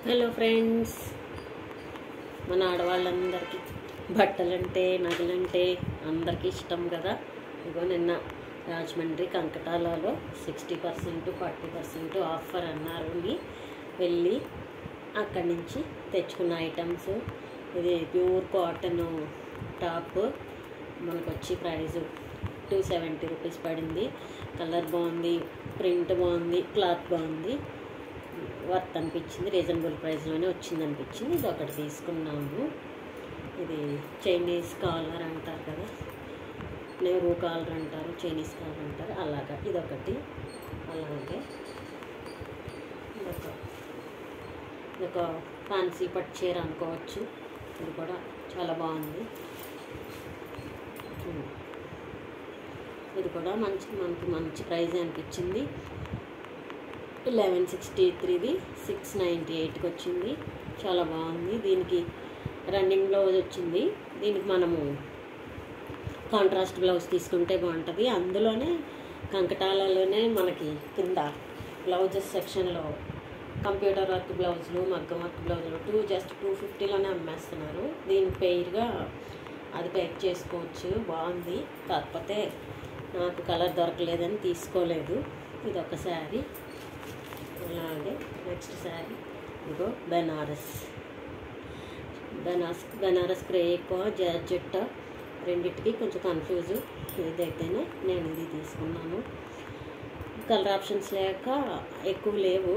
Hello friends, మన ఆడవాళ్ళందరికీ బట్టలంటే నగలంటే అందరికీ ఇష్టం కదా. ఇగో నిన్న రాజమండ్రి కంకటాలలో 60% 40% ఆఫర్ అన్నారు. వెళ్ళి అక్కడి నుంచి తెచ్చుకున్న ఐటమ్స్. ఇది ప్యూర్ కాటన్ టాప్ మనకు వచ్చి ప్రైస్ 270 రూపీస్ పడింది. కలర్ బాగుంది, ప్రింట్ బాగుంది, క్లాత్ బాగుంది, వర్త్ అనిపించింది. రీజనబుల్ ప్రైస్లోనే వచ్చింది అనిపించింది. ఇది ఒకటి తీసుకున్నాము. ఇది చైనీస్ కాలర్ అంటారు కదా, నెహ్రూ కాలర్ అంటారు, చైనీస్ కాలర్ అంటారు, అలాగా ఇదొకటి. అలాగే ఇదొక ఫ్యాన్సీ పట్టు చీర అనుకోవచ్చు. ఇది కూడా చాలా బాగుంది. ఇది కూడా మనకి మంచి ప్రైజ్ అనిపించింది. 1163ది 698కి వచ్చింది. చాలా బాగుంది. దీనికి రన్నింగ్ బ్లౌజ్ వచ్చింది. దీనికి మనము కాంట్రాస్ట్ బ్లౌజ్ తీసుకుంటే బాగుంటుంది. అందులోనే కంకటాలలోనే మనకి కింద బ్లౌజెస్ సెక్షన్లో కంప్యూటర్ వర్క్ బ్లౌజులు, మగ్గం వర్క్ బ్లౌజులు జస్ట్ 250లోనే అమ్మేస్తున్నారు. దీనికి పెయిర్గా అది ప్యాక్ చేసుకోవచ్చు. బాగుంది. కాకపోతే నాకు కలర్ దొరకలేదని తీసుకోలేదు. ఇది ఒక శారీ. అలాగే నెక్స్ట్ శారీ ఇదిగో బెనారస్ క్రేప్ జార్జెట్, రెండింటికి కొంచెం కన్ఫ్యూజ్. ఏదైతేనే నేను ఇది తీసుకున్నాను. కలర్ ఆప్షన్స్ లేక ఎక్కువ లేవు.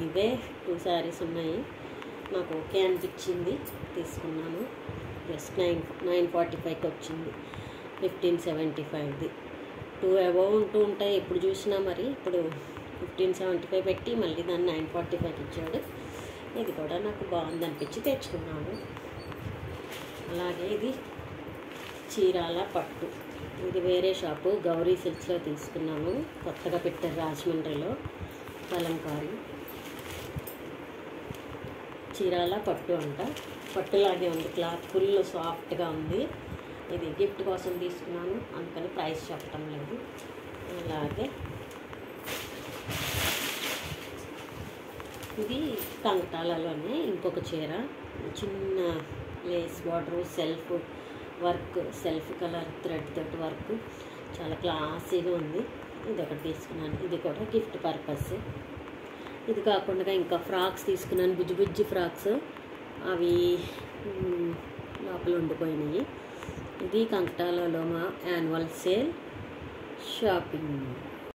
ఇవే 2 శారీస్ ఉన్నాయి. నాకు ఓకే అనిపించింది, తీసుకున్నాను. జస్ట్ 945కి వచ్చింది. 1575ది 2 అబౌవ్ ఉంటూ ఉంటాయి ఎప్పుడు చూసినా. మరి ఇప్పుడు 1575 పెట్టి మళ్ళీ దాన్ని 945కి ఇచ్చాడు. ఇది కూడా నాకు బాగుంది అనిపించి తెచ్చుకున్నాను. అలాగే ఇది చీరాల పట్టు. ఇది వేరే షాపు, గౌరీ సిల్క్స్లో తీసుకున్నాను. కొత్తగా పెట్టారు రాజమండ్రిలో, కలంకారీ. చీరాల పట్టు అంట. పట్టులాగే ఉంది, క్లాత్ ఫుల్ సాఫ్ట్గా ఉంది. ఇది గిఫ్ట్ కోసం తీసుకున్నాను, అందుకని ప్రైస్ చెప్పడం లేదు. అలాగే ఇది కంకటాలలోనే ఇంకొక చీర, చిన్న lace border, self work, self colour thread తోటి వర్క్, చాలా క్లాసీగా ఉంది. ఇది ఒకటి తీసుకున్నాను. ఇది కూడా గిఫ్ట్ పర్పస్. ఇది కాకుండా ఇంకా ఫ్రాక్స్ తీసుకున్నాను, బుజ్జి ఫ్రాక్స్. అవి లోపల ఉండిపోయినాయి. ఇది కంకటాలలో మా యాన్యువల్ సేల్ షాపింగ్.